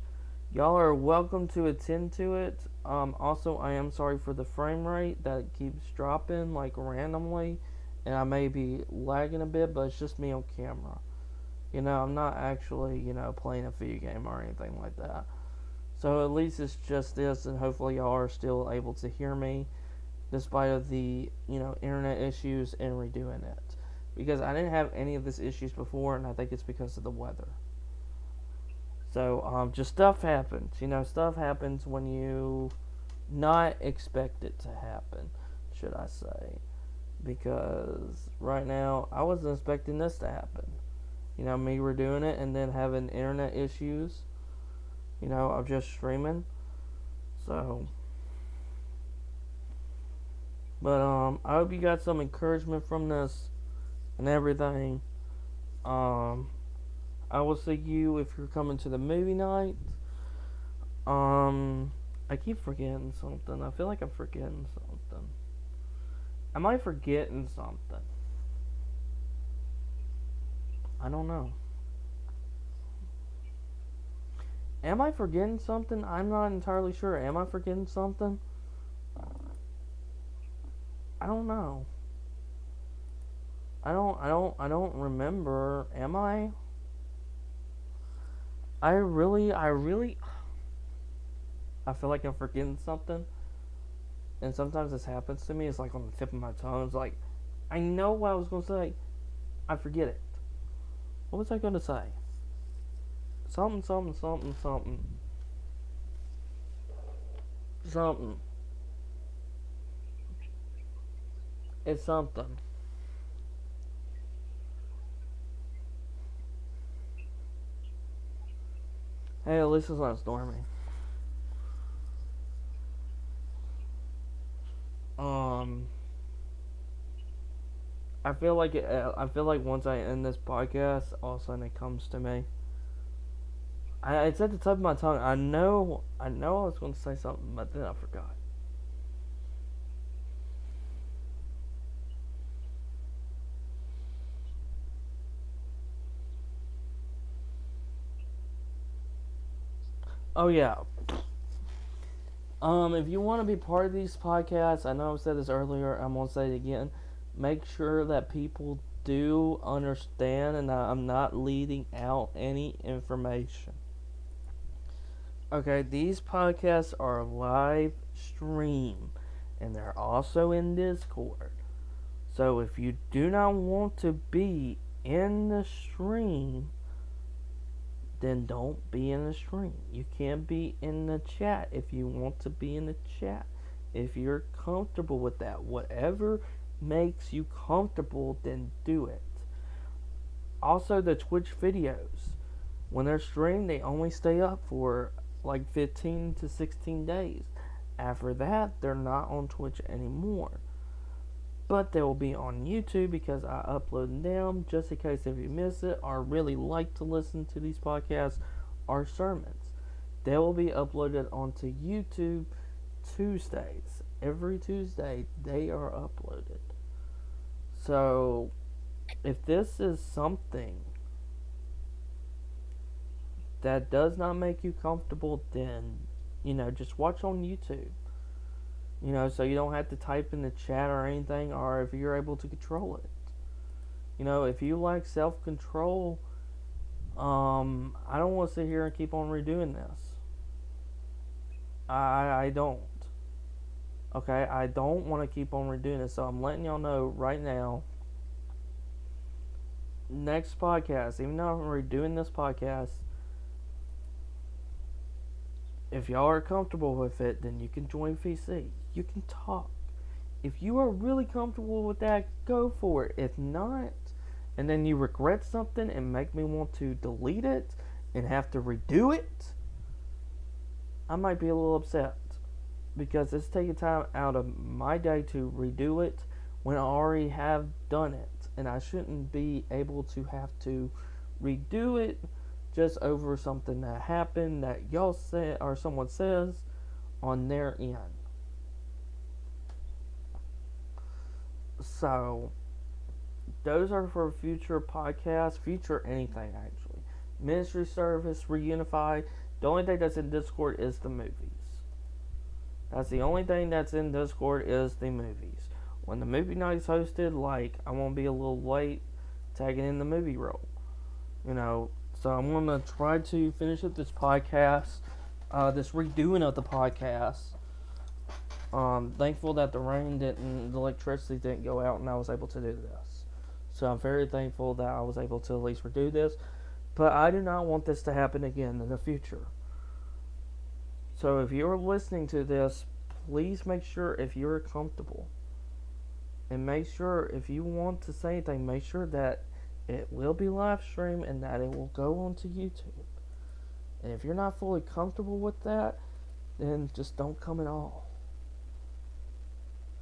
Y'all are welcome to attend to it. Also, I am sorry for the frame rate that keeps dropping like randomly, and I may be lagging a bit, but it's just me on camera. I'm not actually, playing a video game or anything like that. So at least it's just this, and hopefully y'all are still able to hear me despite of the, internet issues and redoing it. Because I didn't have any of these issues before, and I think it's because of the weather. So, just stuff happens. Stuff happens when you not expect it to happen, should I say. Because right now, I wasn't expecting this to happen. Me redoing it and then having internet issues, of just streaming. So, but, I hope you got some encouragement from this and everything. I will see you if you're coming to the movie night. I keep forgetting something. I feel like I'm forgetting something. Am I forgetting something? I don't know. Am I forgetting something? I'm not entirely sure. Am I forgetting something? I don't know. I don't remember. Am I? I feel like I'm forgetting something. And sometimes this happens to me. It's like on the tip of my tongue. It's like, I know what I was going to say. I forget it. What was I going to say? Something, something, something, something. Something. It's something. Hey, at least it's not stormy. Um, I feel like once I end this podcast, all of a sudden it comes to me. It's at the tip of my tongue. I was going to say something, but then I forgot. Oh yeah. If you want to be part of these podcasts, I know I've said this earlier. I'm gonna say it again. Make sure that people do understand, and I'm not leaving out any information. Okay, these podcasts are live stream, and they're also in Discord. So if you do not want to be in the stream, then don't be in the stream. You can't be in the chat if you want to be in the chat. If you're comfortable with that, whatever makes you comfortable, then do it. Also, the Twitch videos, when they're streamed, they only stay up for like 15 to 16 days. After that, they're not on Twitch anymore. But they will be on YouTube because I upload them just in case if you miss it or really like to listen to these podcasts or sermons. They will be uploaded onto YouTube Tuesdays. Every Tuesday they are uploaded. So if this is something that does not make you comfortable, then just watch on YouTube. So you don't have to type in the chat or anything, or if you're able to control it. If you lack self control, I don't want to sit here and keep on redoing this. I don't. Okay, I don't want to keep on redoing this, so I'm letting y'all know right now. Next podcast, even though I'm redoing this podcast, if y'all are comfortable with it, then you can join VC. You can talk. If you are really comfortable with that, go for it. If not, and then you regret something and make me want to delete it and have to redo it, I might be a little upset because it's taking time out of my day to redo it when I already have done it, and I shouldn't be able to have to redo it just over something that happened that y'all said or someone says on their end. So those are for future podcasts, future anything actually. Ministry service, reunify. The only thing that's in Discord is the movies. That's the only thing that's in Discord is the movies. When the movie night's hosted, like I won't be a little late tagging in the movie role. So I'm gonna try to finish up this podcast, this redoing of the podcast. Thankful that the electricity didn't go out, and I was able to do this. So I'm very thankful that I was able to at least redo this. But I do not want this to happen again in the future. So if you're listening to this, please make sure if you're comfortable. And make sure if you want to say anything, make sure that it will be live streamed and that it will go onto YouTube. And if you're not fully comfortable with that, then just don't come at all.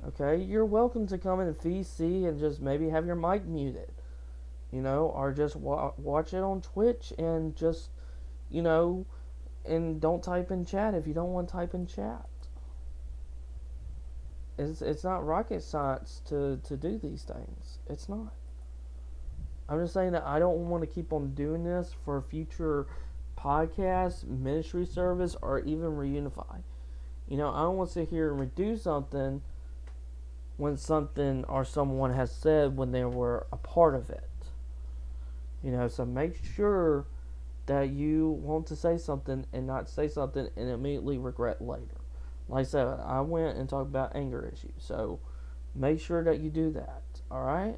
Okay, you're welcome to come in VC and just maybe have your mic muted, or just watch it on Twitch and just, and don't type in chat if you don't want to type in chat. It's not rocket science to do these things. It's not. I'm just saying that I don't want to keep on doing this for future podcast, ministry service, or even reunify. I don't want to sit here and redo something when something or someone has said when they were a part of it. So make sure that you want to say something and not say something and immediately regret later. Like I said, I went and talked about anger issues. So make sure that you do that. Alright?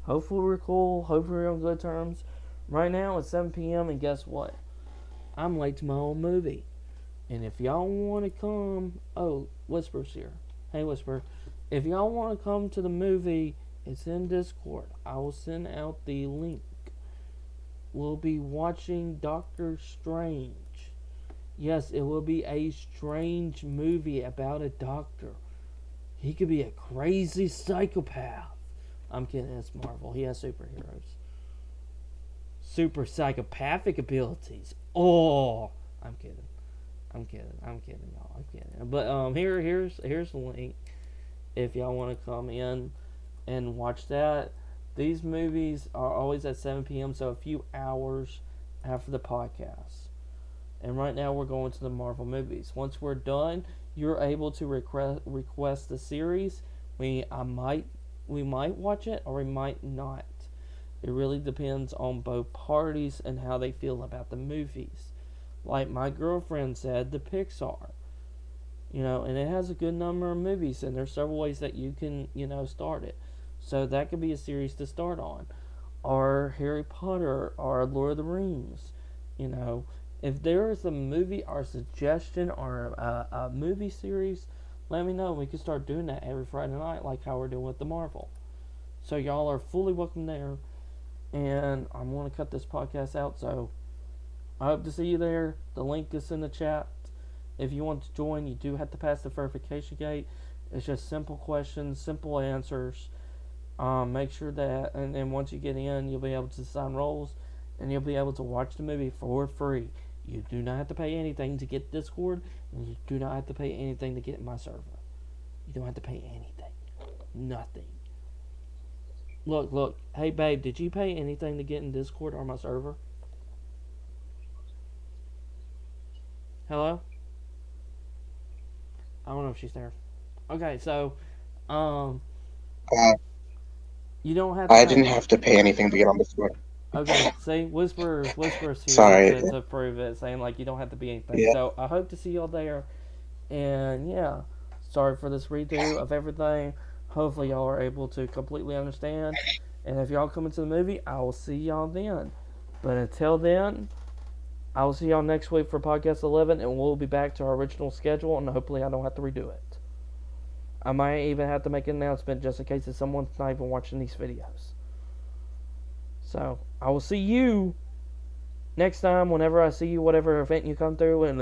Hopefully we're cool. Hopefully we're on good terms. Right now it's 7 p.m. and guess what? I'm late to my own movie. And if y'all want to come... Oh, Whisper's here. Hey, Whisper. If y'all want to come to the movie, it's in Discord. I will send out the link. We'll be watching Doctor Strange. Yes, it will be a strange movie about a doctor. He could be a crazy psychopath. I'm kidding, it's Marvel. He has superheroes. Super psychopathic abilities. Oh, I'm kidding, y'all. I'm kidding. But here's the link. If y'all want to come in and watch that. These movies are always at 7 p.m., so a few hours after the podcast. And right now we're going to the Marvel movies. Once we're done, you're able to request the series. We might watch it or we might not. It really depends on both parties and how they feel about the movies. Like my girlfriend said, the Pixar. And it has a good number of movies, and there's several ways that you can, start it. So that could be a series to start on. Or Harry Potter, or Lord of the Rings. If there is a movie or suggestion or a movie series, let me know. We can start doing that every Friday night like how we're doing with the Marvel. So y'all are fully welcome there. And I'm going to cut this podcast out, so I hope to see you there. The link is in the chat. If you want to join, you do have to pass the verification gate. It's just simple questions, simple answers. Make sure that, and then once you get in, you'll be able to sign roles, and you'll be able to watch the movie for free. You do not have to pay anything to get Discord, and you do not have to pay anything to get my server. You don't have to pay anything. Nothing. Look. Hey, babe, did you pay anything to get in Discord or my server? Hello? I don't know if she's there. Okay, so, Uh, you don't have to I pay. didn't have to pay anything to get on this one. Okay, see, Whisper's here Sorry. to prove it, saying like you don't have to be anything. Yeah. So I hope to see y'all there, and yeah, sorry for this redo of everything. Hopefully y'all are able to completely understand, and if y'all come into the movie, I will see y'all then. But until then, I will see y'all next week for podcast 11, and we'll be back to our original schedule, and hopefully I don't have to redo it. I might even have to make an announcement just in case if someone's not even watching these videos. So, I will see you next time whenever I see you, whatever event you come through, and